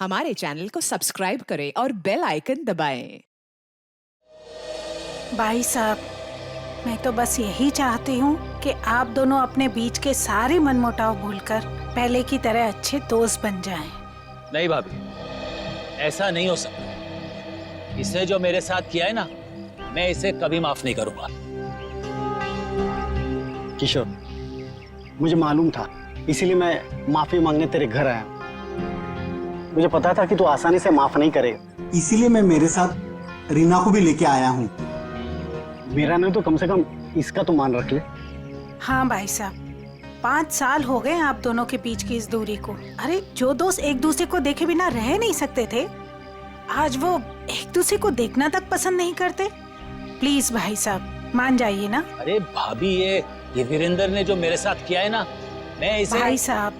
हमारे चैनल को सब्सक्राइब करें और बेल आइकन दबाएं। भाई साहब, मैं तो बस यही चाहती हूँ कि आप दोनों अपने बीच के सारे मनमुटाव भूलकर पहले की तरह अच्छे दोस्त बन जाएं। नहीं भाभी, ऐसा नहीं हो सकता। इसने जो मेरे साथ किया है ना, मैं इसे कभी माफ नहीं करूंगा। किशोर, मुझे मालूम था, इसीलिए मैं माफी मांगने तेरे घर आया। मुझे पता था कि तू आसानी से माफ नहीं करेगा, इसीलिए मैं मेरे साथ रीना को भी लेके आया हूँ। मेरा नहीं तो कम से कम इसका तो मान रख ले। हाँ भाई साहब, 5 साल हो गए आप दोनों के बीच की इस दूरी को। अरे जो दोस्त एक दूसरे को देखे बिना रह नहीं सकते थे, आज वो एक दूसरे को देखना तक पसंद नहीं करते। प्लीज भाई साहब, मान जाइए ना। अरे भाभी, ये वीरेंद्र ने जो मेरे साथ किया है ना, मैं इसे... भाई साहब,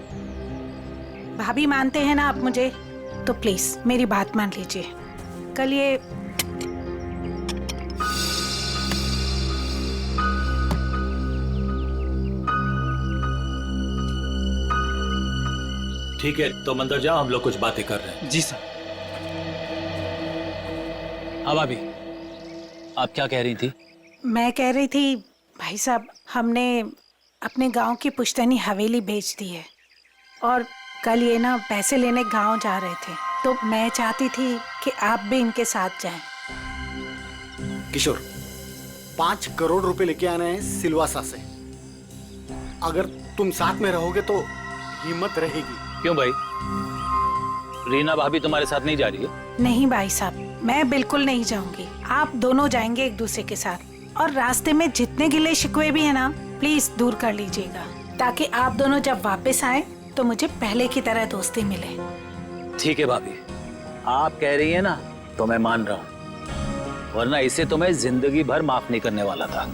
भाभी मानते हैं ना आप मुझे, तो प्लीज मेरी बात मान लीजिए। कल ये ठीक है, तो अंदर जाओ, हम लोग कुछ बातें कर रहे हैं। जी सर। हाँ भाभी, आप क्या कह रही थी? मैं कह रही थी भाई साहब, हमने अपने गांव की पुश्तैनी हवेली बेच दी है और कल ये ना पैसे लेने गांव जा रहे थे, तो मैं चाहती थी कि आप भी इनके साथ जाएं। किशोर, 5 करोड़ रुपए लेके आने हैं सिलवासा से। अगर तुम साथ में रहोगे तो हिम्मत रहेगी। क्यों भाई, रीना भाभी तुम्हारे साथ नहीं जा रही है? नहीं भाई साहब, मैं बिल्कुल नहीं जाऊंगी। आप दोनों जाएंगे एक दूसरे के साथ, और रास्ते में जितने गिले शिकवे भी है ना, प्लीज दूर कर लीजिएगा, ताकि आप दोनों जब वापस आए तो मुझे पहले की तरह दोस्ती मिले। ठीक है भाभी, आप कह रही है ना, तो मैं मान रहा हूँ, वरना इसे तो मैं जिंदगी भर माफ नहीं करने वाला था।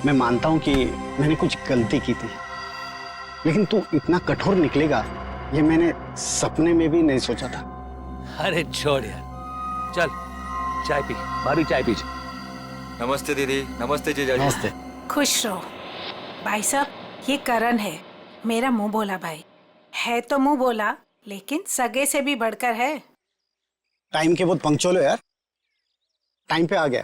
मैं मानता हूं कि मैंने कुछ गलती की थी, लेकिन तू इतना कठोर निकलेगा ये मैंने सपने में भी नहीं सोचा था। अरे छोड़ यार, चल चाय पी। भाभी चाय पीजिए। नमस्ते दीदी। नमस्ते जीजा जी। नमस्ते। खुश रहो। भाई साहब, ये करण है, मेरा मुंह बोला भाई है। तो मुंह बोला, लेकिन सगे से भी बढ़कर है। टाइम के बहुत पंक्चुअल हो यार, टाइम पे आ गया।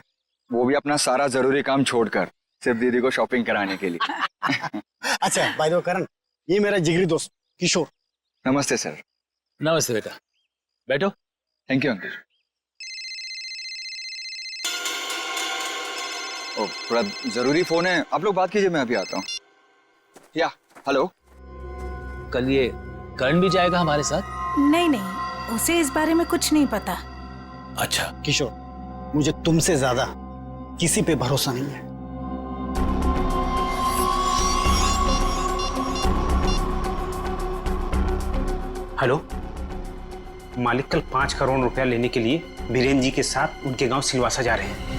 वो भी अपना सारा जरूरी काम छोड़कर सिर्फ दीदी को शॉपिंग कराने के लिए। अच्छा बाय द वे करण, ये मेरा जिगरी दोस्त किशोर। नमस्ते सर। नमस्ते बेटा, बैठो। Thank you uncle. ओ, थोड़ा जरूरी फोन है, आप लोग बात कीजिए, मैं अभी आता हूँ। या हेलो। कल ये करण भी जाएगा हमारे साथ? नहीं नहीं, उसे इस बारे में कुछ नहीं पता। अच्छा किशोर, मुझे तुमसे ज्यादा किसी पे भरोसा नहीं है। हेलो, मालिक कल 5 करोड़ रुपया लेने के लिए बीरेन जी के साथ उनके गांव सिलवासा जा रहे हैं।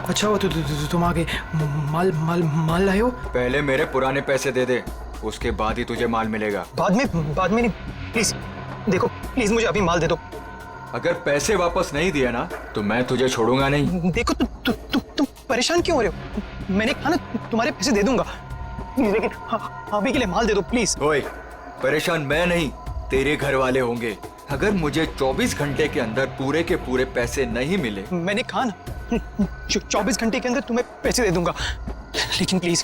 अच्छा वो तुम आगे माल माल माल लाए हो? पहले मेरे पुराने पैसे दे दे, उसके बाद ही तुझे माल मिलेगा। बाद में नहीं, प्लीज देखो, प्लीज मुझे अभी माल दे दो। अगर पैसे वापस नहीं दिए ना तो मैं तुझे छोड़ूंगा नहीं। देखो तुम परेशान क्यों हो रहे हो? मैंने कहा ना तुम्हारे पैसे दे दूंगा, लेकिन अभी के लिए माल दे दो प्लीज। ओए, परेशान मैं नहीं, तेरे घर वाले होंगे। अगर मुझे 24 घंटे के अंदर पूरे के पूरे पैसे नहीं मिले, मैंने कहा ना 24 घंटे के अंदर तुम्हें पैसे दे दूंगा, लेकिन प्लीज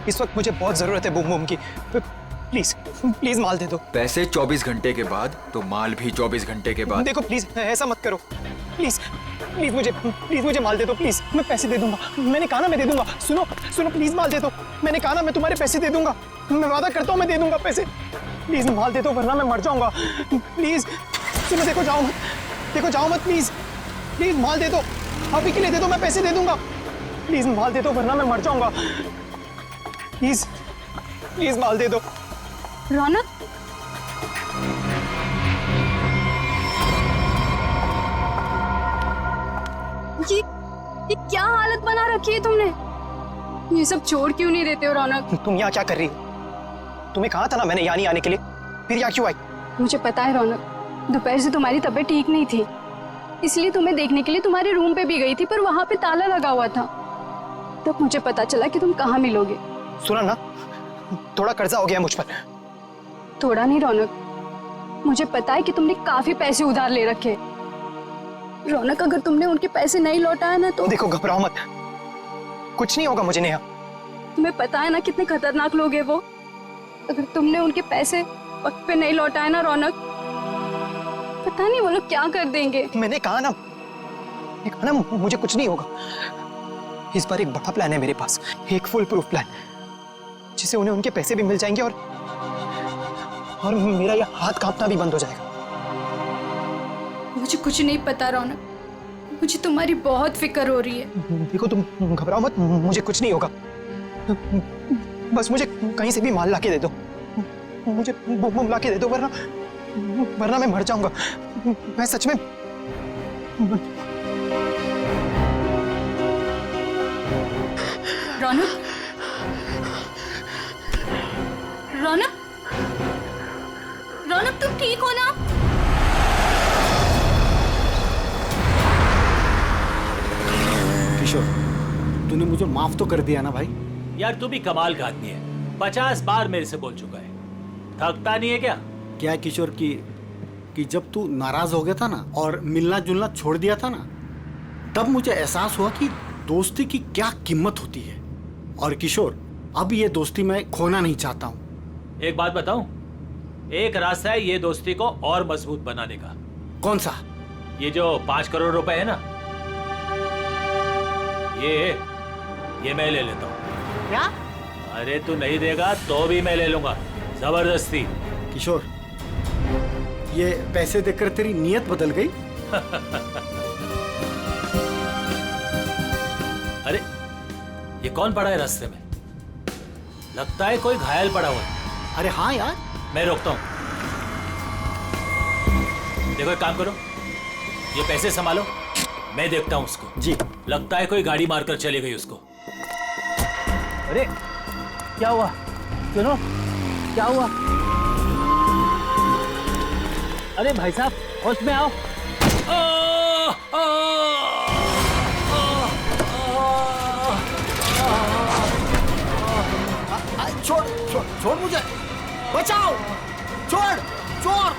इस वक्त मुझे बहुत जरूरत है बूम बूम की। प्लीज प्लीज माल दे दो। पैसे 24 घंटे के बाद तो माल भी 24 घंटे के बाद। देखो प्लीज ऐसा मत करो, प्लीज प्लीज मुझे माल दे दो प्लीज, मैं पैसे दे दूंगा। मैंने कहा ना मैं दे दूंगा। सुनो प्लीज माल दे दो। मैंने कहा ना मैं तुम्हारे पैसे दे दूंगा, मैं वादा करता हूँ मैं दे दूंगा पैसे। प्लीज माल दे दो वरना मैं मर जाऊंगा। प्लीज सुनो, देखो जाओ मत प्लीज माल दे दो, अभी के लिए दे दो, मैं पैसे दे दूंगा। प्लीज माल दे दो वरना मैं मर जाऊंगा। प्लीज माल दे दो। रौनक, ये क्या हालत बना रखी है तुमने? ये सब छोड़ क्यों नहीं देते हो रौनक? तुम यहाँ क्या कर रही हो? तुम्हें कहा था ना मैंने यहाँ नहीं आने के लिए, फिर यहाँ क्यों आई? मुझे पता है रौनक, दोपहर से तुम्हारी तबीयत ठीक नहीं थी, इसलिए तुम्हें देखने के लिए तुम्हारे रूम पे भी गई थी, पर वहां पे ताला लगा हुआ था। तब मुझे पता चला कि तुम कहाँ मिलोगे। सुना ना, थोड़ा कर्जा हो गया मुझ पर। थोड़ा नहीं रौनक, मुझे पता है कि तुमने काफी पैसे उधार ले रखे। रौनक, अगर तुमने उनके पैसे नहीं लौटाया ना तो देखो, घबराओ मत, कुछ नहीं होगा मुझे नेहा। तुम्हें पता है ना कितने खतरनाक लोग हैं वो। अगर तुमने उनके पैसे वक्त पे नहीं लौटाए ना रौनक, पता नहीं वो लोग क्या कर देंगे। मैंने कहा ना मुझे कुछ नहीं होगा। इस बार एक बड़ा प्लान है मेरे पास, एक फुल प्रूफ प्लान, जिससे उन्हें उनके पैसे भी मिल जाएंगे और मेरा ये हाथ कांपना भी बंद हो जाएगा। मुझे कुछ नहीं पता रौनक, मुझे तुम्हारी बहुत फिक्र हो रही है। देखो, तुम घबराओ मत, मुझे कुछ नहीं होगा। बस मुझे कहीं से भी माल लाके दे दो, मुझे बम लाके दे दो, वरना मैं मर जाऊंगा। मैं सच में रौनक, रौनक, रौनक, तुम ठीक हो ना? किशोर, तूने मुझे माफ तो कर दिया ना भाई? यार तू भी कमाल का आदमी है, 50 बार मेरे से बोल चुका है, थकता नहीं है क्या? क्या है किशोर कि जब तू नाराज हो गया था ना और मिलना जुलना छोड़ दिया था ना, तब मुझे एहसास हुआ कि दोस्ती की क्या कीमत होती है। और किशोर, अब ये दोस्ती मैं खोना नहीं चाहता हूँ। एक बात बताऊं, एक रास्ता है ये दोस्ती को और मजबूत बनाने का। कौन सा? ये जो 5 करोड़ रुपए है ना, ये मैं ले लेता हूँ। क्या? अरे तू नहीं देगा तो भी मैं ले लूंगा, जबरदस्ती। किशोर, ये पैसे देकर तेरी नीयत बदल गई? अरे ये कौन पड़ा है रास्ते में? लगता है कोई घायल पड़ा हुआ है। अरे हाँ यार। मैं रोकता हूँ। देखो एक काम करो, ये पैसे संभालो, मैं देखता हूँ उसको। जी। लगता है कोई गाड़ी मारकर चली गई उसको। अरे क्या हुआ? सुनो, क्या हुआ? अरे भाई साहब, होश में आओ। छोड़ छोड़ छोड़ मुझे, बचाओ, छोड़, चोर,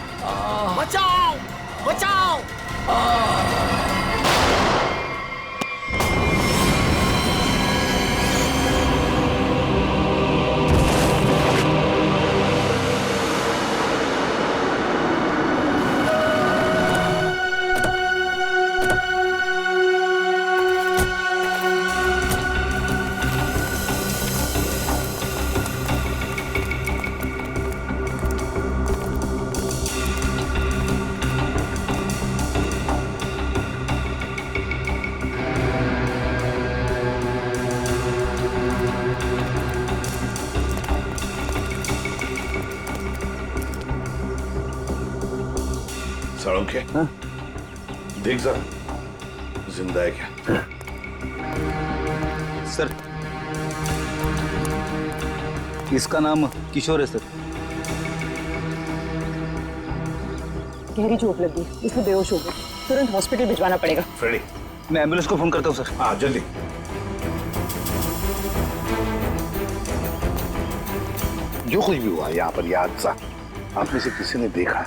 बचाओ, बचाओ। सड़क है? हाँ? देख जरा, जिंदा है क्या? सर, इसका नाम किशोर है सर। गहरी चोट लगी, इसमें बेहोश हो गई, तुरंत हॉस्पिटल भिजवाना पड़ेगा। फ्रेडी, मैं एम्बुलेंस को फोन करता हूँ सर। हाँ जल्दी। जो कुछ भी हुआ यहाँ पर, यह हादसा आप में से किसी ने देखा?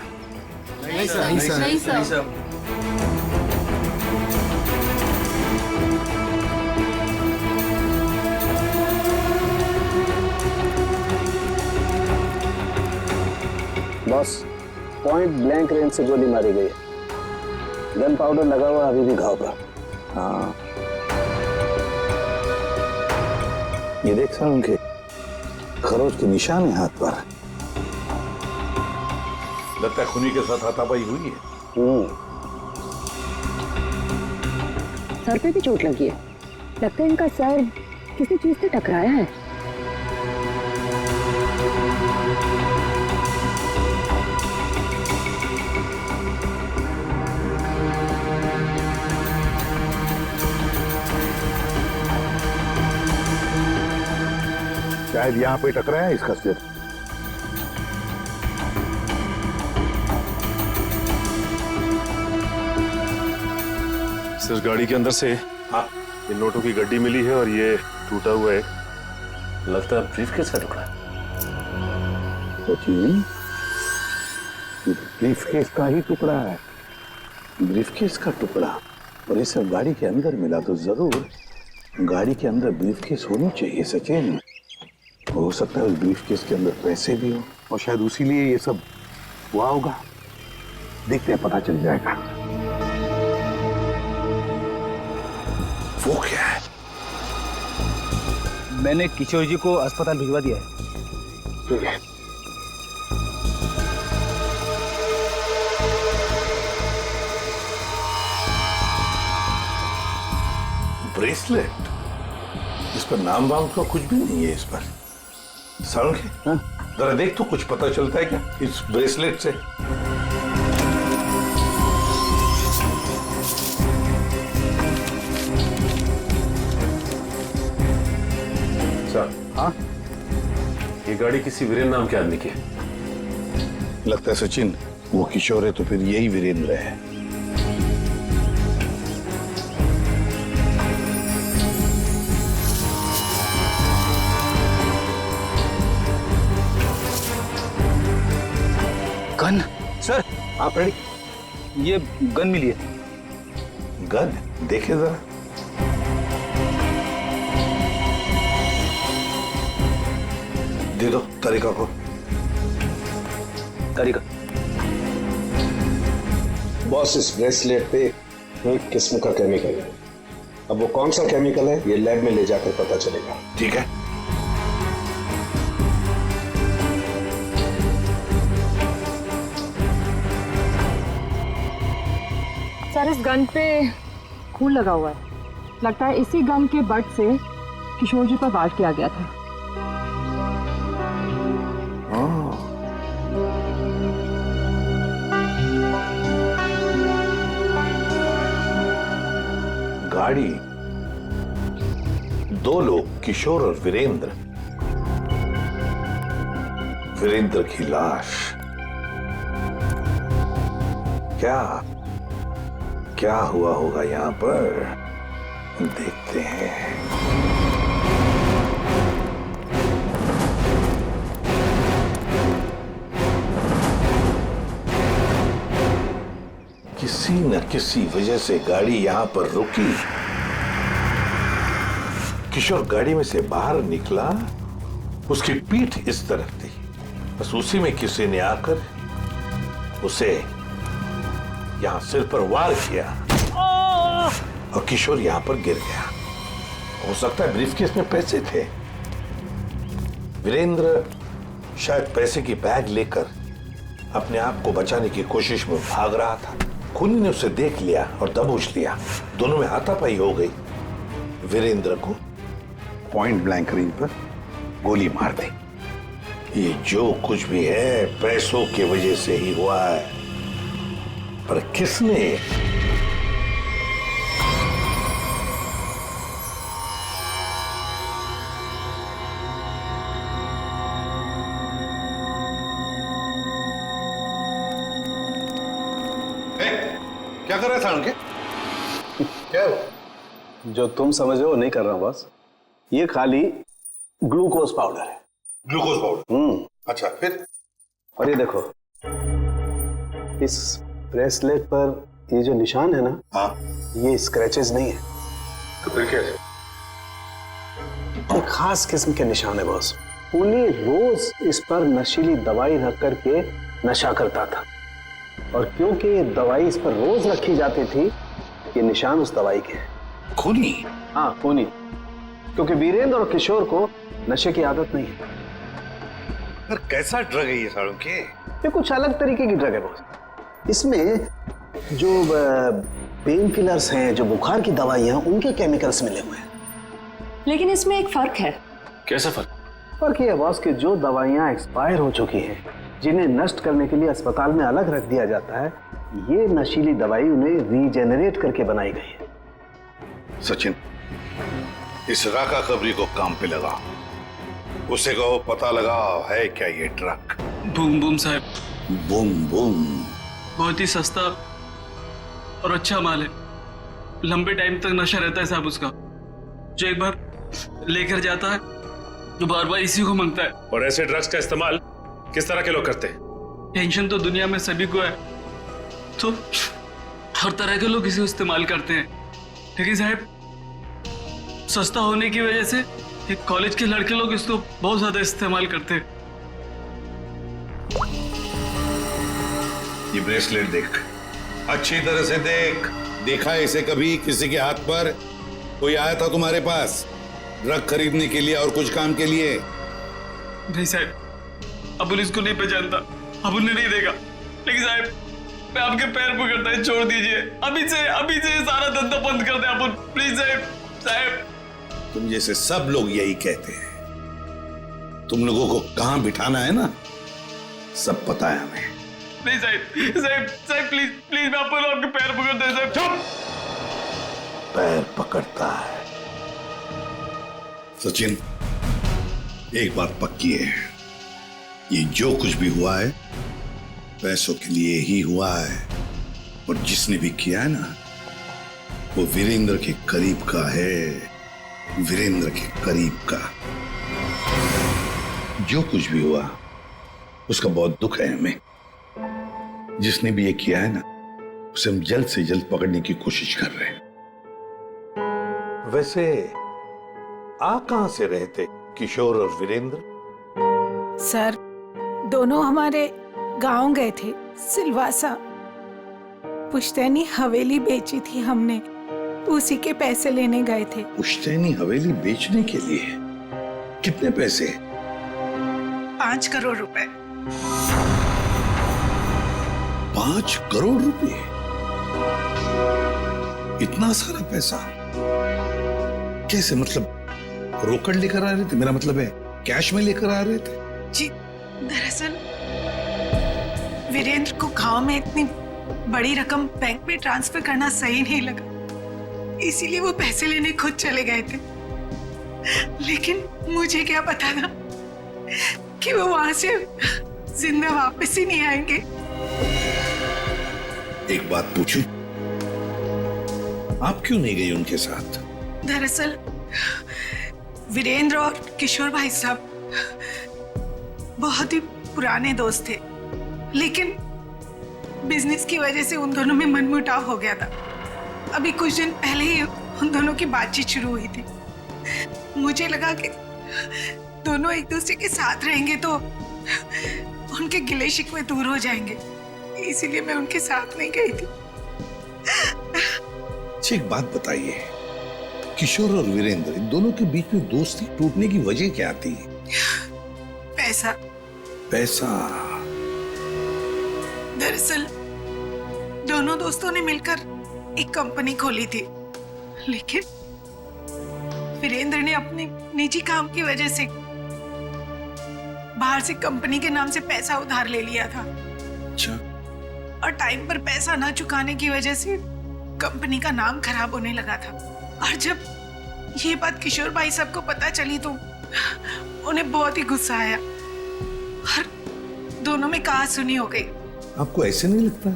नहीं सर, नहीं सर, नहीं sir. Boss, point blank range से गोली मारी गई है। गन पाउडर लगा हुआ अभी भी घाव पर। हाँ, ये देख सर, उनके खरोच के निशान है हाथ पर। लगता है खूनी के साथ हाथापाई हुई है। सर पे भी चोट लगी है, लगता है इनका सर किसी चीज से टकराया है। शायद यहाँ पे टकराया है इसका सिर। सर गाड़ी के अंदर से इन नोटों की गड्डी मिली है और ये टूटा हुआ है, लगता है ब्रीफकेस का टुकड़ा। सचिन, ब्रीफकेस का ही टुकड़ा है, ब्रीफकेस का टुकड़ा। और ये सब गाड़ी के अंदर मिला तो जरूर गाड़ी के अंदर ब्रीफकेस होनी चाहिए सचिन। हो सकता है उस ब्रीफकेस के अंदर पैसे भी हो और शायद उसी लिए ये सब हुआ होगा। देखते हैं, पता चल जाएगा। वो क्या है? मैंने किशोर जी को अस्पताल भिजवा दिया है। ठीक है। ब्रेसलेट, इस पर नाम वाम का कुछ भी नहीं है। इस पर सारुण के जरा देख तो कुछ पता चलता है क्या इस ब्रेसलेट से? सर, हाँ, ये गाड़ी किसी वीरेंद्र नाम के आदमी की है। लगता है सचिन वो किशोर है तो फिर यही वीरेंद्र है। गन सर, आप रेडी? ये गन मिली है। गन देखे जरा। दे दो तरीका को। तरीका बॉस, इस ब्रेसलेट पे एक किस्म का केमिकल है। अब वो कौन सा केमिकल है ये लैब में ले जाकर पता चलेगा। ठीक है। सर, इस गन पे खून लगा हुआ है। लगता है इसी गन के बट से किशोर जी पर वार किया गया था। गाड़ी, दो लोग, किशोर और वीरेंद्र। वीरेंद्र की लाश। क्या हुआ होगा यहाँ पर, देखते हैं। किसी न किसी वजह से गाड़ी यहां पर रुकी। किशोर गाड़ी में से बाहर निकला, उसकी पीठ इस तरफ थी, बस उसी में किसी ने आकर उसे यहां सिर पर वार किया और किशोर यहां पर गिर गया। हो सकता है ब्रीफकेस में पैसे थे। वीरेंद्र शायद पैसे की बैग लेकर अपने आप को बचाने की कोशिश में भाग रहा था। खूनी ने उसे देख लिया और दबोच लिया। दोनों में हाथापाई हो गई। वीरेंद्र को पॉइंट ब्लैंक रेंज पर गोली मार दी। ये जो कुछ भी है पैसों की वजह से ही हुआ है, पर किसने? क्या कर रहा है सारुण के? क्या जो तुम समझ रहे हो नहीं कर रहा हूं बॉस। ये खाली ग्लूकोज पाउडर है। Glucose powder? अच्छा, फिर? और ये देखो, इस ब्रेसलेट पर ये जो निशान है ना, हाँ, ये स्क्रैचेस नहीं है। तो फिर क्या है? एक खास किस्म के निशान है बॉस। उन्हें रोज इस पर नशीली दवाई रख करके नशा करता था, और क्योंकि ये दवाई इस पर रोज रखी जाती थी, ये निशान उस दवाई के हैं। खूनी? हाँ, खूनी। क्योंकि वीरेंद्र और किशोर को नशे की आदत नहीं है। पर कैसा ड्रग है ये सारुण के? ये कुछ अलग तरीके की ड्रग है बॉस। इसमें जो पेन किलर्स हैं, जो बुखार की दवाइयां, उनके केमिकल्स मिले हुए हैं। लेकिन इसमें एक फर्क है। कैसा फर्क? फर्क ये है बॉस कि जो दवाइयां एक्सपायर हो चुकी हैं, जिन्हें नष्ट करने के लिए अस्पताल में अलग रख दिया जाता है, ये नशीली दवाई उन्हें रीजेनरेट करके बनाई गई है। सचिन, इस राका कबरी को काम पे लगा। उसे कहो पता लगाओ है क्या ये ट्रक। बूम बूम साहब। बूम बूम बहुत ही सस्ता और अच्छा माल है। लंबे टाइम तक नशा रहता है साहब उसका। जो एक बार लेकर जाता है तो बार बार इसी को मांगता है। और ऐसे ड्रग्स का इस्तेमाल किस तरह के लोग करते हैं? टेंशन तो दुनिया में सभी को है, तो हर तरह के लोग इसे इस्तेमाल करते हैं। लेकिन साहब सस्ता होने की वजह से ये कॉलेज के लड़के लोग इसको बहुत ज्यादा इस्तेमाल करते हैं। ये ब्रेसलेट देख, अच्छी तरह से देख। देखा इसे कभी किसी के हाथ पर? कोई आया था तुम्हारे पास ड्रग खरीदने के लिए और कुछ काम के लिए? नहीं साहब, अबुल इसको नहीं पहचानता, अबुल ने नहीं देखा। लेकिन साहब मैं आपके पैर पकड़ता है, छोड़ दीजिए। अभी से सारा धंधा बंद कर दे अबुल, प्लीज साहब। तुम जैसे सब लोग यही कहते हैं। तुम लोगों को कहां बिठाना है ना, सब पता है हमें। नहीं साहब प्लीज मैं आपके पैर पकड़ता है साहब। चुप! पैर पकड़ता है। सचिन, एक बात पक्की है, ये जो कुछ भी हुआ है पैसों के लिए ही हुआ है। और जिसने भी किया है ना, वो वीरेंद्र के करीब का है, वीरेंद्र के करीब का। जो कुछ भी हुआ उसका बहुत दुख है हमें। जिसने भी ये किया है ना, उसे हम जल्द से जल्द पकड़ने की कोशिश कर रहे हैं। वैसे आ कहां से रहे थे किशोर और वीरेंद्र? सर, दोनों हमारे गांव गए थे, सिलवासा। पुश्तैनी हवेली बेची थी हमने, उसी के पैसे लेने गए थे। पुश्तैनी हवेली बेचने के लिए? कितने पैसे? 5 करोड़ रुपए। 5 करोड़ रुपए? इतना सारा पैसा कैसे? मतलब रोकड़ लेकर आ रहे थे? मेरा मतलब है कैश में लेकर आ रहे थे? जी, दरअसल वीरेंद्र को गांव में इतनी बड़ी रकम बैंक में ट्रांसफर करना सही नहीं लगा, इसीलिए वो पैसे लेने खुद चले गए थे। लेकिन मुझे क्या पता था कि वो वहां से जिंदा वापस ही नहीं आएंगे। एक बात पूछूं, आप क्यों नहीं गई उनके साथ? दरअसल वीरेंद्र और किशोर भाई साहब बहुत ही पुराने दोस्त थे, लेकिन बिजनेस की वजह से उन दोनों में मनमुटाव हो गया था। अभी कुछ दिन पहले ही उन दोनों की बातचीत शुरू हुई थी। मुझे लगा कि दोनों एक दूसरे के साथ रहेंगे तो उनके गिले शिकवे दूर हो जाएंगे, इसीलिए मैं उनके साथ नहीं गई थी। एक बात बताइए, किशोर और वीरेंद्र इन दोनों के बीच में दोस्ती टूटने की वजह क्या थी? पैसा। पैसा? दरअसल दोनों दोस्तों ने मिलकर एक कंपनी खोली थी, लेकिन वीरेंद्र ने अपने निजी काम की वजह से बाहर से कंपनी के नाम से पैसा उधार ले लिया था। अच्छा। और टाइम पर पैसा ना चुकाने की वजह से कंपनी का नाम खराब होने लगा था। और जब ये बात किशोर भाई साहब को पता चली तो उन्हें बहुत ही गुस्सा आया और दोनों में कहा-सुनी हो गई। आपको ऐसे नहीं लगता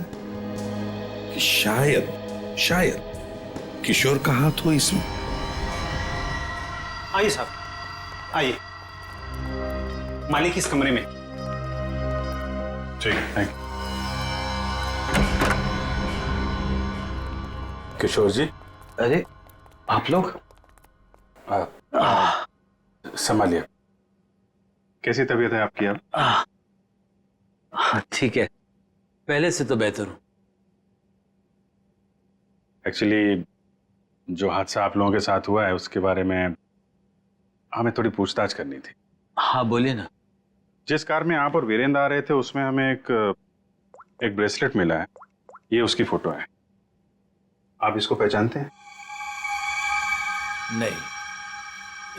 कि शायद किशोर का हाथ हो इसमें? आइए साहब, आइए। मालिक इस कमरे में। ठीक है, थैंक यू। किशोर जी। अरे आप लोग? संभालिए। कैसी तबीयत है आपकी अब? ठीक है, पहले से तो बेहतर हूं। एक्चुअली जो हादसा आप लोगों के साथ हुआ है उसके बारे में हमें थोड़ी पूछताछ करनी थी। हाँ बोलिए ना। जिस कार में आप और वीरेंद्र आ रहे थे उसमें हमें एक ब्रेसलेट मिला है, ये उसकी फोटो है। आप इसको पहचानते हैं? नहीं,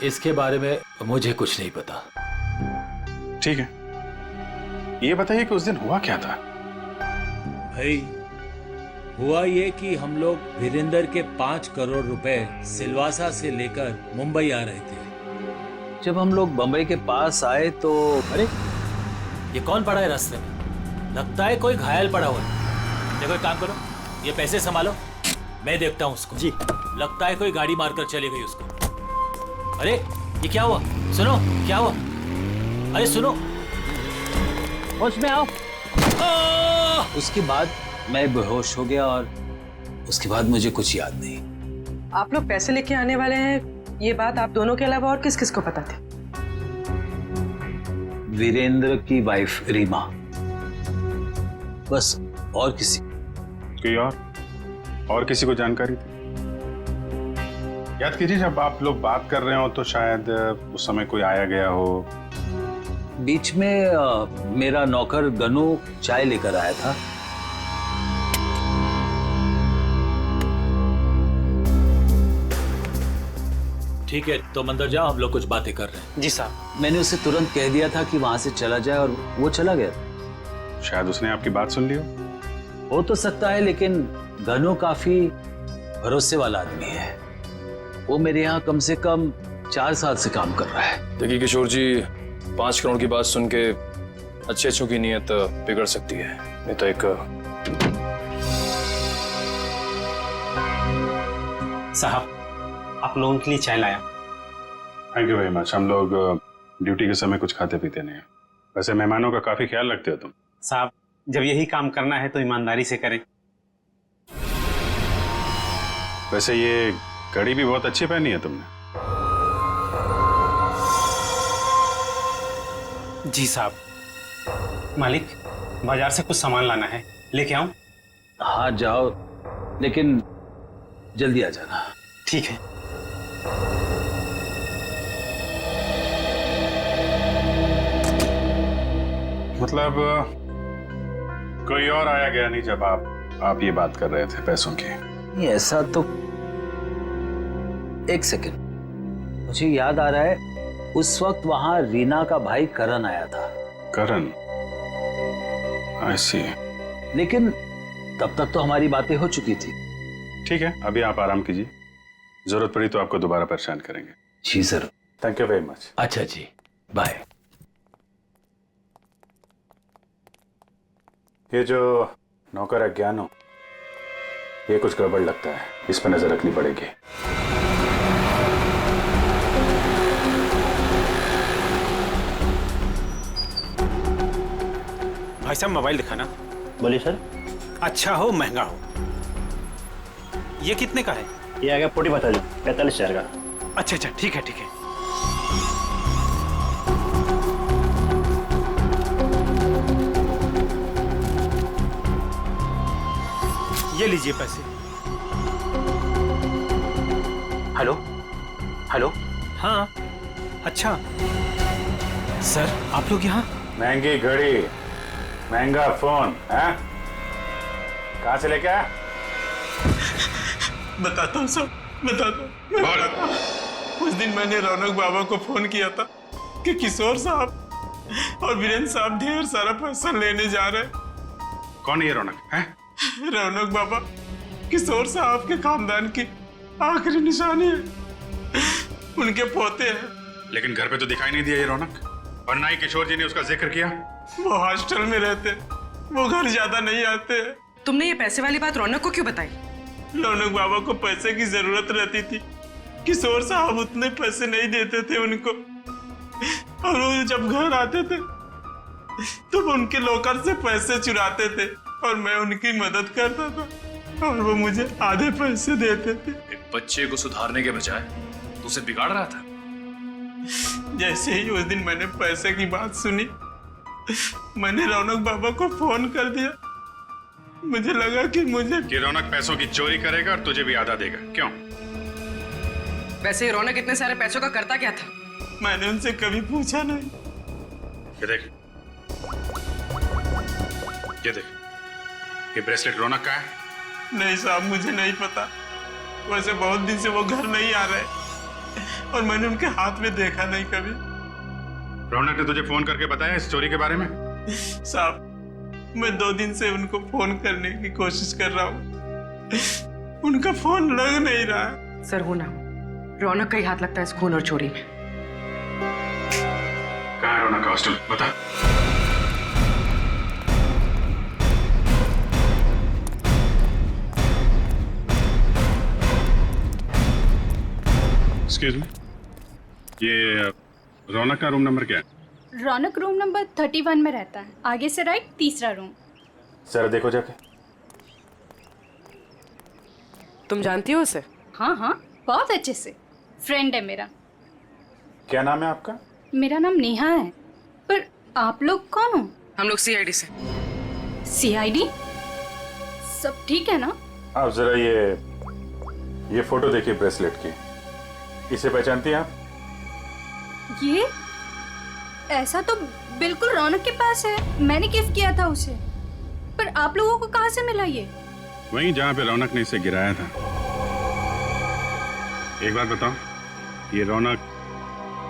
इसके बारे में मुझे कुछ नहीं पता। ठीक है, ये बताइए कि उस दिन हुआ क्या था? भाई हुआ ये कि हम लोग वीरेंद्र के 5 करोड़ रुपए सिलवासा से लेकर मुंबई आ रहे थे। जब हम लोग बंबई के पास आए तो अरे ये कौन पड़ा है रास्ते में? लगता है कोई घायल पड़ा हुआ है। देखो एक काम करो, ये पैसे संभालो, मैं देखता हूँ उसको। जी। लगता है कोई गाड़ी मारकर चली गई उसको। अरे ये क्या हुआ? सुनो, क्या हुआ? अरे सुनो, होश में आओ। उसके बाद मैं बेहोश हो गया और उसके बाद मुझे कुछ याद नहीं। आप लोग पैसे लेके आने वाले हैं, ये बात आप दोनों के अलावा और किस किस को पता थी? वीरेंद्र की वाइफ रीमा, बस, और किसी? कोई और किसी को जानकारी थी? याद कीजिए, जब आप लोग बात कर रहे हो तो शायद उस समय कोई आया गया हो। बीच में मेरा नौकर गनू चाय लेकर आया था। ठीक है, तुम अंदर जाओ, हम लोग कुछ बातें कर रहे हैं। जी साहब। मैंने उसे तुरंत कह दिया था कि वहां से चला जाए और वो चला गया। शायद उसने आपकी बात सुन ली हो तो सकता है, लेकिन गनू काफी भरोसे वाला आदमी है। वो मेरे यहाँ कम से कम 4 साल से काम कर रहा है। देखिए किशोर जी, 5 करोड़ की बात सुन के अच्छे की नीयत बिगड़ सकती है। नहीं तो एक साहब, आप लोगों के लिए चाय लाया। Thank you very much. हम लोग ड्यूटी के समय कुछ खाते पीते नहीं हैं। वैसे मेहमानों का काफी ख्याल रखते हो तुम। साहब, जब यही काम करना है तो ईमानदारी से करें। वैसे ये घड़ी भी बहुत अच्छी पहनी है तुमने। जी साहब। मालिक, बाजार से कुछ सामान लाना है, लेके आऊं? हाँ जाओ, लेकिन जल्दी आ जाना। ठीक है। मतलब कोई और आया गया नहीं जब आप ये बात कर रहे थे पैसों की? नहीं, ऐसा तो। एक सेकंड, मुझे याद आ रहा है, उस वक्त वहां रीना का भाई करण आया था। करण? आई सी। लेकिन तब तक तो हमारी बातें हो चुकी थी। ठीक है, अभी आप आराम कीजिए, जरूरत पड़ी तो आपको दोबारा परेशान करेंगे। जी sir. Thank you very much. अच्छा जी, बाय। ये जो नौकर है ज्ञानो, ये कुछ गड़बड़ लगता है, इस पर नजर रखनी पड़ेगी। भाई साहब, मोबाइल दिखाना। बोलिए सर। अच्छा हो महंगा हो। ये कितने का है? ये आ गया 45,000 का। अच्छा अच्छा, ठीक है ठीक है। ये लीजिए पैसे। Hello hello. हाँ, अच्छा सर, आप लोग यहाँ? महंगी घड़ी, महंगा फोन है, कहाँ से लेके आया? बताता हूँ सब, बताता हूँ। उस दिन मैंने रौनक बाबा को फोन किया था कि किशोर साहब और वीरेंद्र साहब ढेर सारा पैसा लेने जा रहे हैं। कौन है ये रौनक? है रौनक बाबा किशोर साहब के खानदान की आखिरी निशानी है, उनके पोते हैं। लेकिन घर पे तो दिखाई नहीं दिया ये रौनक, और ना ही किशोर जी ने उसका जिक्र किया। वो हॉस्टल में रहते, वो घर ज्यादा नहीं आते। तुमने ये पैसे वाली बात रौनक को क्यों बताई? रौनक बाबा को पैसे की जरूरत रहती थी, किशोर साहब उतने पैसे नहीं देते थे उनको, और वो जब घर आते थे तो उनके लॉकर से पैसे चुराते थे और मैं उनकी मदद करता था और वो मुझे आधे पैसे देते थे। एक बच्चे को सुधारने के बजाय तू उसे बिगाड़ रहा था। जैसे ही उस दिन मैंने पैसे की बात सुनी, मैंने रौनक बाबा को फोन कर दिया। मुझे लगा कि रौनक पैसों की चोरी करेगा और तुझे भी आधा देगा। क्यों? वैसे रौनक इतने सारे पैसों का करता क्या था? मैंने उनसे कभी पूछा नहीं। ये देख, ये देख, ये ब्रेसलेट रौनक का है। नहीं साहब, मुझे नहीं पता। वैसे बहुत दिन से वो घर नहीं आ रहे और मैंने उनके हाथ में देखा नहीं कभी। रौनक ने तुझे फोन करके बताया इस चोरी के बारे में? साहब, मैं 2 दिन से उनको फोन करने की कोशिश कर रहा हूँ, उनका फोन लग नहीं रहा है। सर, हो ना रौनक का ही हाथ लगता है इस खून और चोरी में। रौनक का हॉस्टल बता। एक्सक्यूज मी, ये रौनक का रूम नंबर क्या है? रौनक रूम नंबर 31 में रहता है, आगे से राइट, तीसरा रूम। सर देखो जाके। तुम जानती हो उसे? हाँ हाँ, बहुत अच्छे से, फ्रेंड है मेरा। क्या नाम है आपका? मेरा नाम नेहा है। पर आप लोग कौन हो? हम लोग सीआईडी से। सीआईडी? सब ठीक है ना? आप जरा ये फोटो देखिए ब्रेसलेट की, इसे पहचानती हैं आप? ये ऐसा तो बिल्कुल रौनक के पास है, मैंने गिफ्ट किया था उसे। पर आप लोगों को कहाँ से मिला ये? वहीं जहाँ पे रौनक ने इसे गिराया था। एक बात बताओ, ये रौनक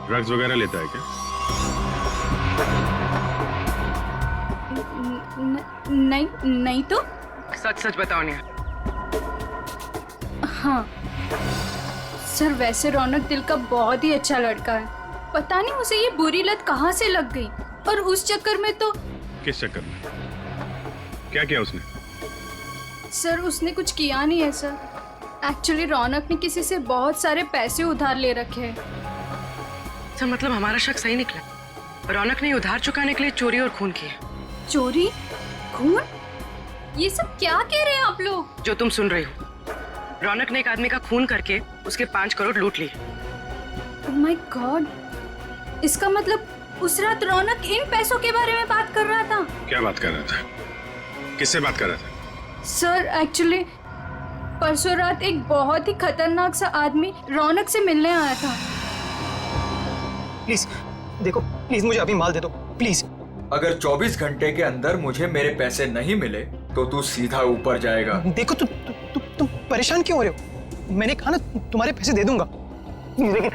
ड्रग्स वगैरह लेता है क्या? नहीं तो। सच सच बताओ नेहा। हाँ सर, वैसे रौनक दिल का बहुत ही अच्छा लड़का है। पता नहीं उसे ये बुरी लत कहाँ से लग गई, और उस चक्कर में तो। किस चक्कर में? क्या किया उसने? सर उसने कुछ किया नहीं है सर। एक्चुअली रौनक ने किसी से बहुत सारे पैसे उधार ले रखे हैं। सर मतलब हमारा शक सही निकला, रौनक ने उधार चुकाने के लिए चोरी और खून किया। चोरी? खून? ये सब क्या कह रहे हैं आप लोग? जो तुम सुन रहे हो, रौनक ने एक आदमी का खून करके उसके 5 करोड़ लूट लिए। ओह माय गॉड, इसका मतलब उस रात रौनक इन पैसों के बारे में बात कर रहा था। क्या बात कर रहा था? किससे बात कर रहा था? सर एक्चुअली परसों रात एक बहुत ही खतरनाक सा आदमी रौनक से मिलने आया था। प्लीज देखो, प्लीज मुझे अभी माल दे दो प्लीज। अगर 24 घंटे के अंदर मुझे मेरे पैसे नहीं मिले तो तू सीधा ऊपर जाएगा। देखो तुम परेशान क्यों हो रहे हो? मैंने कहा ना तुम्हारे पैसे दे दूंगा, लेकिन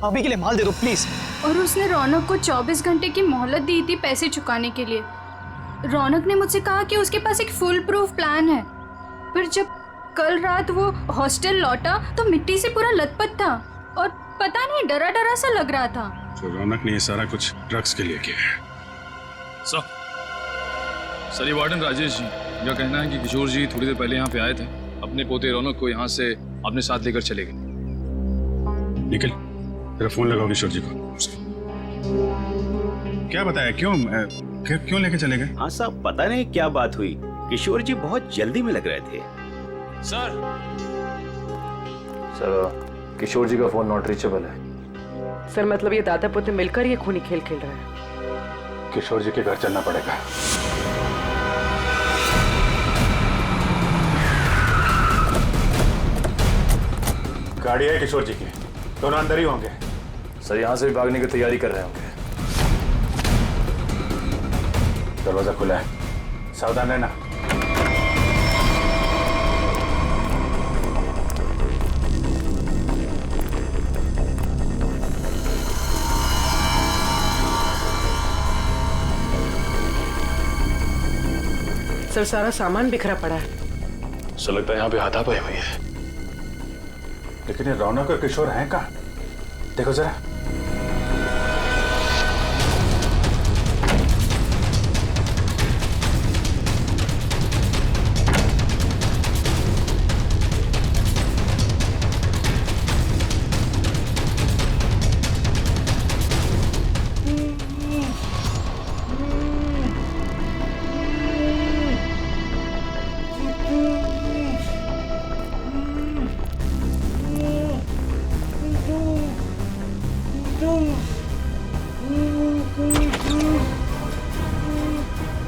अभी के लिए माल दे दो प्लीज। और उसने रौनक को 24 घंटे की मोहलत दी थी पैसे चुकाने के लिए। रौनक ने मुझसे कहा कि उसके पास एक फुल प्रूफ प्लान है। पर जब कल रात वो हॉस्टल लौटा तो मिट्टी से पूरा लथपथ था और पता नहीं डरा डरा सा लग रहा था। तो रौनक ने ये सारा कुछ ड्रग्स के लिए किया है। सर ये वार्डन राजेश जी का कहना है कि किशोर जी थोड़ी देर पहले यहाँ पे आए थे, अपने पोते रौनक को यहाँ से अपने साथ लेकर चले गए। निकल, तेरा फोन लगाओ किशोर जी को। क्या बताया? क्यों लेके चले गए? हाँ साहब, पता नहीं क्या बात हुई, किशोर जी बहुत जल्दी में लग रहे थे। सर किशोर जी का फोन नॉट रीचेबल है। सर मतलब ये दादा पोते मिलकर ये खूनी खेल खेल रहे हैं। किशोर जी के घर चलना पड़ेगा। गाड़ी है किशोर जी की, दोनों अंदर ही होंगे। सर यहाँ से भी भागने की तैयारी कर रहे होंगे। दरवाजा खुला है, सावधान रहना। सर सारा सामान बिखरा पड़ा है। सर लगता है यहाँ पे हाथापाई हुई है। लेकिन ये रौनक और किशोर हैं कहाँ? देखो जरा।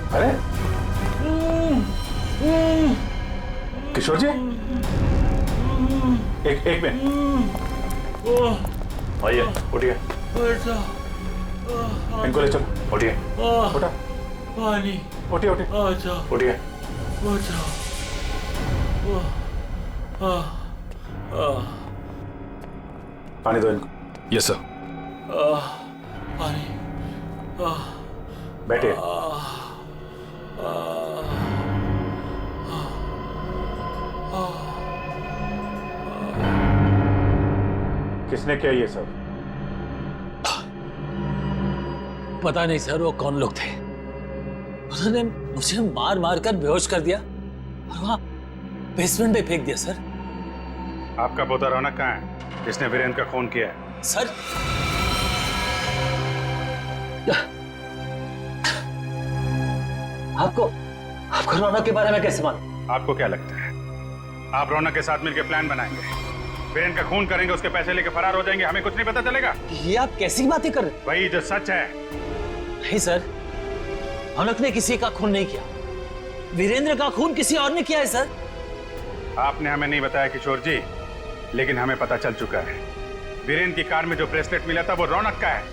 अरे किशोर जी, एक मिनट। आइए, उठिए। इनको ले चलो। उठिए। उठा। पानी। उठिए। उठिए। पानी दो इनको। Yes sir. पानी। बैठिए। किसने किया ये सब? पता नहीं सर वो कौन लोग थे। उन्होंने मुझे मार मार कर बेहोश कर दिया और वहां बेसमेंट में फेंक दिया सर। आपका पोता रौनक कहाँ है जिसने वीरेंद्र का खून किया है? सर आपको रौनक के बारे में कैसे मालूम? आपको क्या लगता है आप रौनक के साथ मिलकर प्लान बनाएंगे, वीरेंद्र का खून करेंगे, उसके पैसे लेके फरार हो जाएंगे, हमें कुछ नहीं पता चलेगा? ये आप कैसी बातें कर रहे हैं? वही जो सच है। नहीं सर, रौनक ने किसी का खून नहीं किया, वीरेंद्र का खून किसी और ने किया है सर। आपने हमें नहीं बताया किशोर जी, लेकिन हमें पता चल चुका है वीरेंद्र की कार में जो ब्रेसलेट मिला था वो रौनक का है।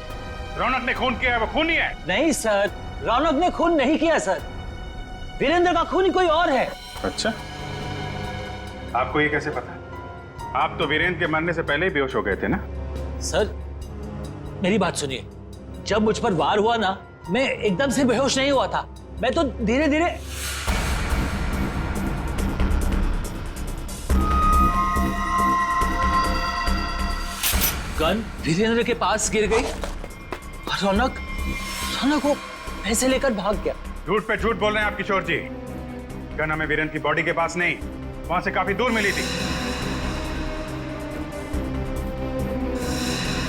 रौनक ने खून किया है, वो खूनी है। नहीं सर, रौनक ने खून नहीं किया सर, वीरेंद्र का खून कोई और है। अच्छा, आपको ये कैसे पता? आप तो वीरेंद्र के मरने से पहले ही बेहोश हो गए थे ना? सर मेरी बात सुनिए, जब मुझ पर वार हुआ ना, मैं एकदम से बेहोश नहीं हुआ था, मैं तो धीरे धीरे। गन वीरेंद्र के पास गिर गई और रौनक वो पैसे लेकर भाग गया। झूठ पे झूठ बोल रहे हैं आप किशोर जी। गन हमें वीरेंद्र की बॉडी के पास नहीं, वहां से काफी दूर मिली थी।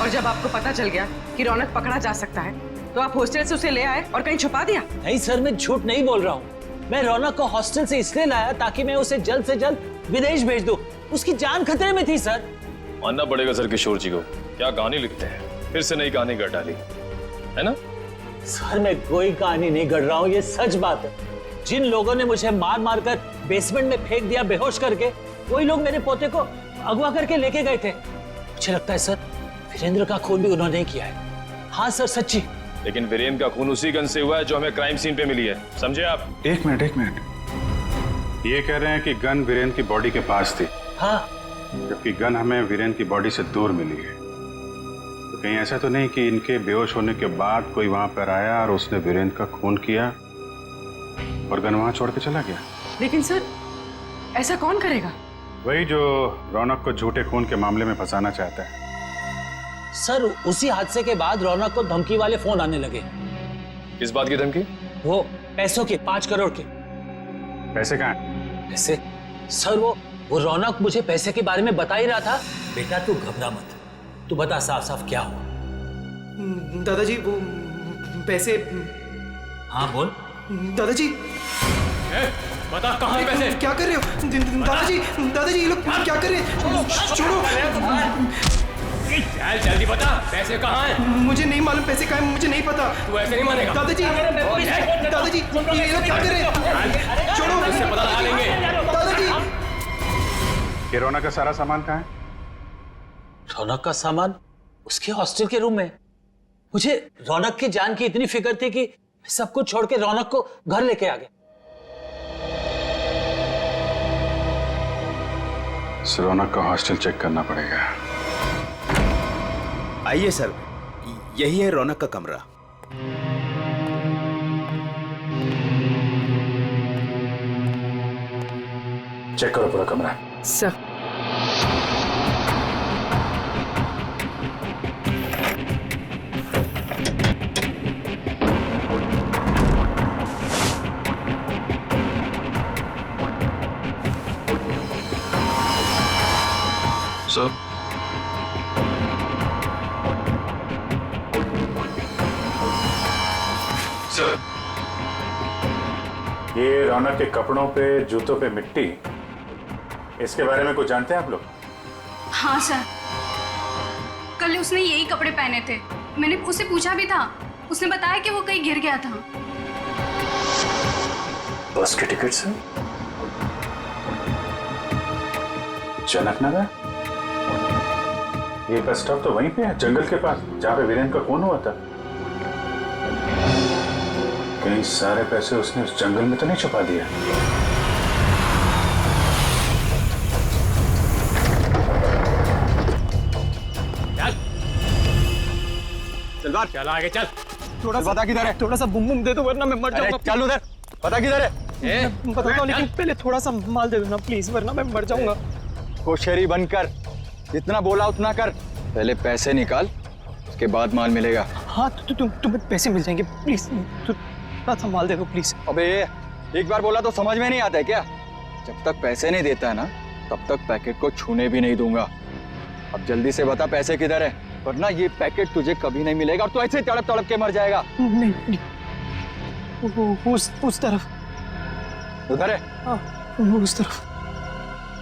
और जब आपको पता चल गया कि रौनक पकड़ा जा सकता है तो आप हॉस्टल से उसे ले आए और कहीं छुपा दिया? नहीं सर, मैं झूठ नहीं बोल रहा हूँ। मैं रौनक को हॉस्टल से इसलिए लाया ताकि मैं उसे जल्द से जल्द विदेश भेज दूं। उसकी जान खतरे में थी सर। मानना पड़ेगा सर किशोर जी को, क्या कहानी लिखते हैं, फिर से नई कहानी गढ़ डाली है ना? सर मैं कोई कहानी नहीं गढ़ रहा हूँ, ये सच बात है। जिन लोगों ने मुझे मार मार कर बेसमेंट में फेंक दिया बेहोश करके, वही लोग मेरे पोते को अगवा करके लेके गए थे। मुझे लगता है सर वीरेंद्र का खून भी उन्होंने किया है। हाँ सर, सच्ची। लेकिन वीरेंद्र का खून उसी गन से हुआ है जो हमें क्राइम सीन पे मिली है, समझे आप? एक मिनट, ये कह रहे हैं कि गन वीरेंद्र की बॉडी के पास थी। हाँ, जबकि गन हमें वीरेंद्र की बॉडी से दूर मिली है। तो कहीं ऐसा तो नहीं कि इनके बेहोश होने के बाद कोई वहां पर आया और उसने वीरेंद्र का खून किया और गन वहां छोड़ के चला गया? लेकिन सर ऐसा कौन करेगा? वही जो रौनक को झूठे खून के मामले में फंसाना चाहता है। सर उसी हादसे के बाद रौनक को धमकी वाले फोन आने लगे। किस बात की धमकी? वो पैसों के, 5 करोड़ के। पैसे कहाँ हैं? पैसे? सर वो रौनक मुझे पैसे के बारे में बता ही रहा था। बेटा तू घबरा मत, तू बता साफ साफ क्या हुआ। दादाजी वो पैसे। हाँ बोल। दादाजी बता कहाँ हैं पैसे? क्या कर रहे हो दादाजी ये लोग क्या कर रहे हैं? छोड़ो। जल्दी बता पैसे कहाँ हैं? मुझे नहीं मालूम पैसे कहाँ हैं, मुझे नहीं पता। तू ऐसे नहीं मानेगा। दादाजी ये लोग क्या कर रहे हैं? छोड़ो, इससे पता लगा लेंगे। दादाजी ये रौनक का सारा सामान कहाँ है? रौनक का सामान उसके हॉस्टल के रूम में। मुझे रौनक की जान की इतनी फिक्र थी कि सब कुछ छोड़ के रौनक को घर लेके आ गया। रौनक का हॉस्टल चेक करना पड़ेगा। आइए सर, यही है रौनक का कमरा। चेक करो पूरा कमरा। सर सर ये रौनक के कपड़ों पे, जूतों पे मिट्टी, इसके बारे में कुछ जानते हैं आप लोग? हाँ सर, कल उसने यही कपड़े पहने थे। मैंने उससे पूछा भी था, उसने बताया कि वो कहीं गिर गया था। बस के टिकट से जनक नगर? ये बस स्टॉप तो वहीं पे है, जंगल के पास, जहाँ पे वीरेंद्र का खून हुआ था। कहीं सारे पैसे उसने उस जंगल में तो नहीं छुपा दिया? चल बात, चल आगे चल। थोड़ा सा किधर है? थोड़ा सा बुम बुम दे दो वरना मैं मर जाऊंगा। चल उधर, पता किधर है? बताता हूँ, लेकिन पहले थोड़ा सा माल दे दो ना प्लीज, वरना मैं मर जाऊंगा। होशियारी बनकर जितना बोला उतना कर। पहले पैसे निकाल, उसके बाद माल मिलेगा। हाँ तुम्हें पैसे मिल जाएंगे, प्लीज थोड़ा संभाल दे दो प्लीज। अबे एक बार बोला तो समझ में नहीं आता है क्या? जब तक पैसे नहीं देता है ना तब तक पैकेट को छूने भी नहीं दूंगा। अब जल्दी से बता पैसे किधर है, वरना ये पैकेट तुझे कभी नहीं मिलेगा और तू ऐसे तड़प तड़प के मर जाएगा। नहीं उस तरफ। उधर है? हाँ उस तरफ।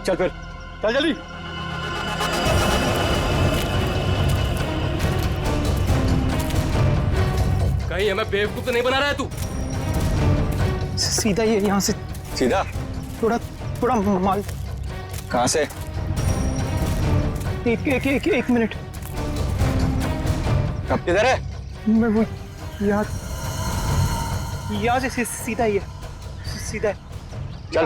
चल फिर चल जल्दी। कहीं हमें बेवकूफ तो नहीं बना रहा है तू? सीधा ये यहाँ से। सीधा? थोड़ा माल। कहाँ से? एक मिनट। कब किधर है? मैं वो यहाँ से सीधा ही है, सीधा है। चल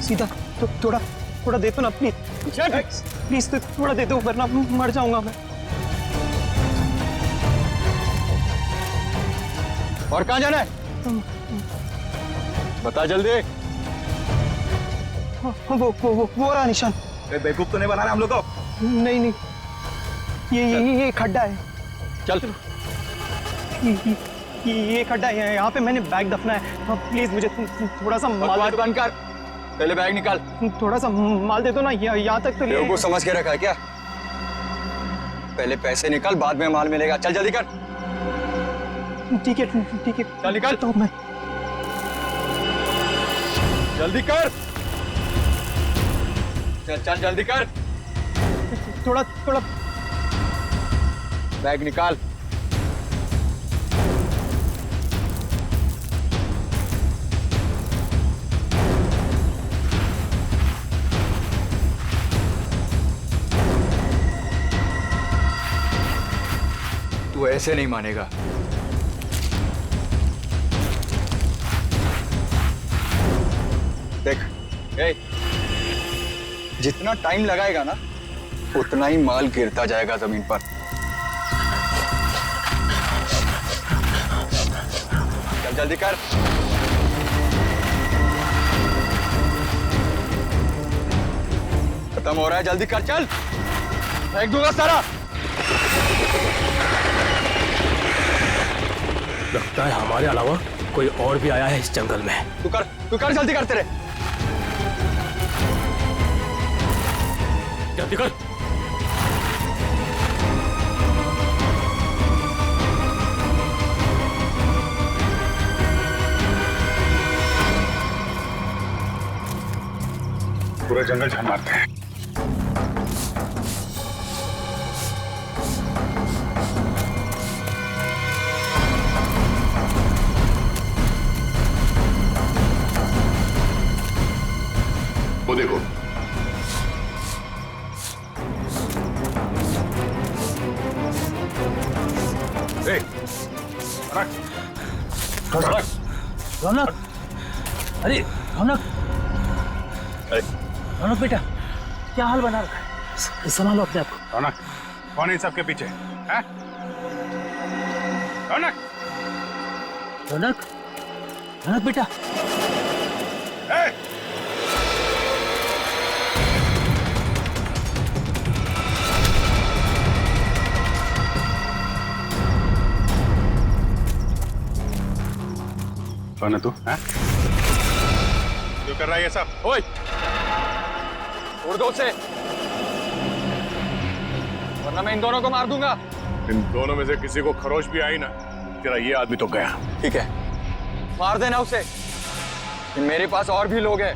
सीधा। तो थोड़ा दे दो ना प्लीज तो थोड़ा दे दो, वरना मर जाऊंगा मैं। और कहाँ जाना है? बता जल्दी। वो रहा निशान। बेवकूफ तो नहीं बना रहा हम लोग को? नहीं ये खड्डा है। चल ये खड्डा है, यहाँ पे मैंने बैग दफना है। प्लीज मुझे थोड़ा सा माल बंद कर, पहले बैग निकाल। थोड़ा सा माल दे दो ना, यहाँ तक तो ले। को समझ के रखा है क्या? पहले पैसे निकाल, बाद में माल मिलेगा। चल जल्दी कर। ठीक है चल निकाल। तो मैं जल्दी कर। चल जल्दी कर। थोड़ा बैग निकाल। तू ऐसे नहीं मानेगा। देख, जितना टाइम लगाएगा ना उतना ही माल गिरता जाएगा जमीन पर। चल जल्दी कर। खत्म हो रहा है, जल्दी कर। चल फेंक दूंगा सारा। लगता है हमारे अलावा कोई और भी आया है इस जंगल में। तू कर जल्दी करते रहे। जल्दी कर। पूरा जंगल छान मारते हैं। वो देखो, रौनक, अरे रौनक, रौनक बेटा क्या हाल बना रखा है? संभालो अपने आप को। रौनक, कौन है इन सबके पीछे? हैं? रौनक, रौनक, रौनक बेटा। कौन है तू? हैं? क्यों कर रहा है ये सब? ओए, उड़ दो से, वरना मैं इन दोनों को मार दूंगा। इन दोनों में से किसी को खरोच भी आई ना, तेरा ये आदमी तो गया। ठीक है, मार देना उसे। मेरे पास और भी लोग हैं।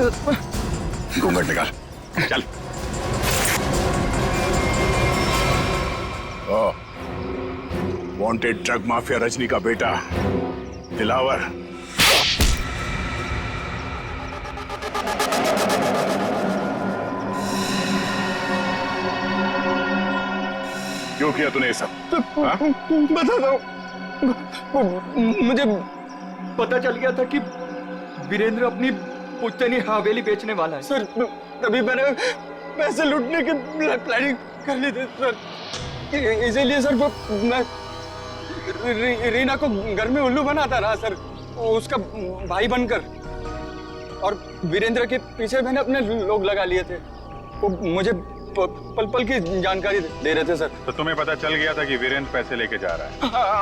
घूंघट निकाल, चल। वांटेड ड्रग माफिया रजनी का बेटा दिलावर। क्यों किया तूने ये सब? बताता हूँ, मुझे पता चल गया था कि वीरेंद्र अपनी पुश्तैनी हवेली बेचने वाला है सर। तभी मैंने पैसे लूटने की प्लानिंग कर ली थी सर। इसीलिए सर वो मैं रीना को घर में उल्लू बनाता रहा सर, उसका भाई बनकर। और वीरेंद्र के पीछे मैंने अपने लोग लगा लिए थे, वो मुझे पल पल की जानकारी दे रहे थे सर। तो तुम्हें पता चल गया था कि वीरेंद्र पैसे लेके जा रहा है?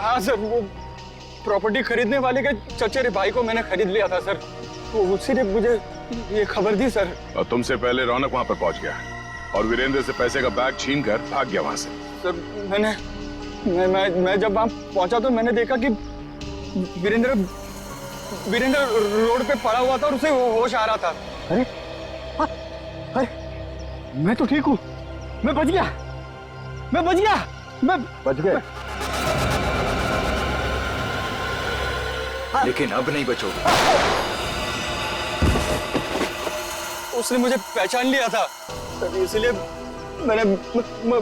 हाँ सर, वो प्रॉपर्टी खरीदने वाले के चचेरे भाई को मैंने खरीद लिया था सर, वो उसी ने मुझे ये खबर दी सर। और तुमसे पहले रौनक वहां पर पहुंच गया और वीरेंद्र से पैसे का बैग छीन कर भाग गया वहां से। सर मैं जब वहां पहुंचा तो मैंने देखा कि वीरेंद्र रोड पे पड़ा हुआ था और उसे होश आ रहा था। अरे मैं तो ठीक हूँ, मैं बच गया, मैं बच गया। लेकिन अब नहीं बचोगे। उसने मुझे पहचान लिया था सर, इसलिए मैंने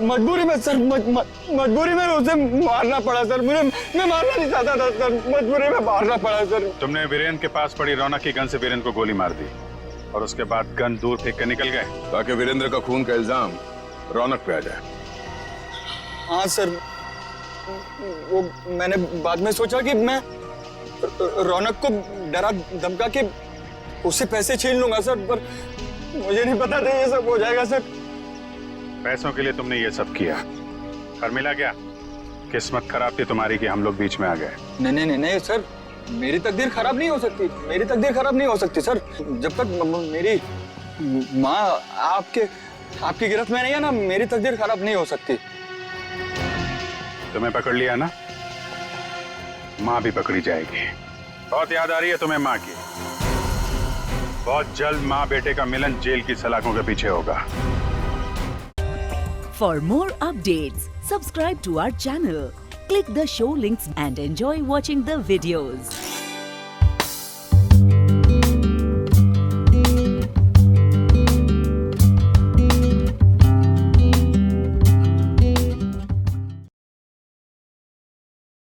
मजबूरी में सर मजबूरी में उसे मारना पड़ा सर। मैं मारना नहीं चाहता था सर, मजबूरी में मारना पड़ा सर। तुमने वीरेंद्र के पास पड़ी रौनक की गन से वीरेंद्र को गोली मार दी और उसके बाद गन दूर फेंक कर निकल गए ताकि वीरेंद्र का खून का इल्जाम रौनक पे आ जाए। हाँ सर, वो मैंने बाद में सोचा कि मैं रौनक को डरा धमका के उससे पैसे छीन लूंगा सर, पर मुझे नहीं पता था ये सब हो जाएगा सर। पैसों के लिए तुमने ये सब किया और मिला क्या? किस्मत खराब थी तुम्हारी कि हम लोग बीच में आ गए। नहीं सर, मेरी तकदीर खराब नहीं हो सकती, मेरी तकदीर खराब नहीं हो सकती सर। जब तक मेरी माँ आपकी गिरफ्त में नहीं है ना, मेरी तकदीर खराब नहीं हो सकती। तुम्हें पकड़ लिया ना, माँ भी पकड़ी जाएगी। बहुत याद आ रही है तुम्हें माँ की। बहुत जल्द माँ बेटे का मिलन जेल की सलाखों के पीछे होगा। For more updates, subscribe to our channel, click the show links and enjoy watching the videos.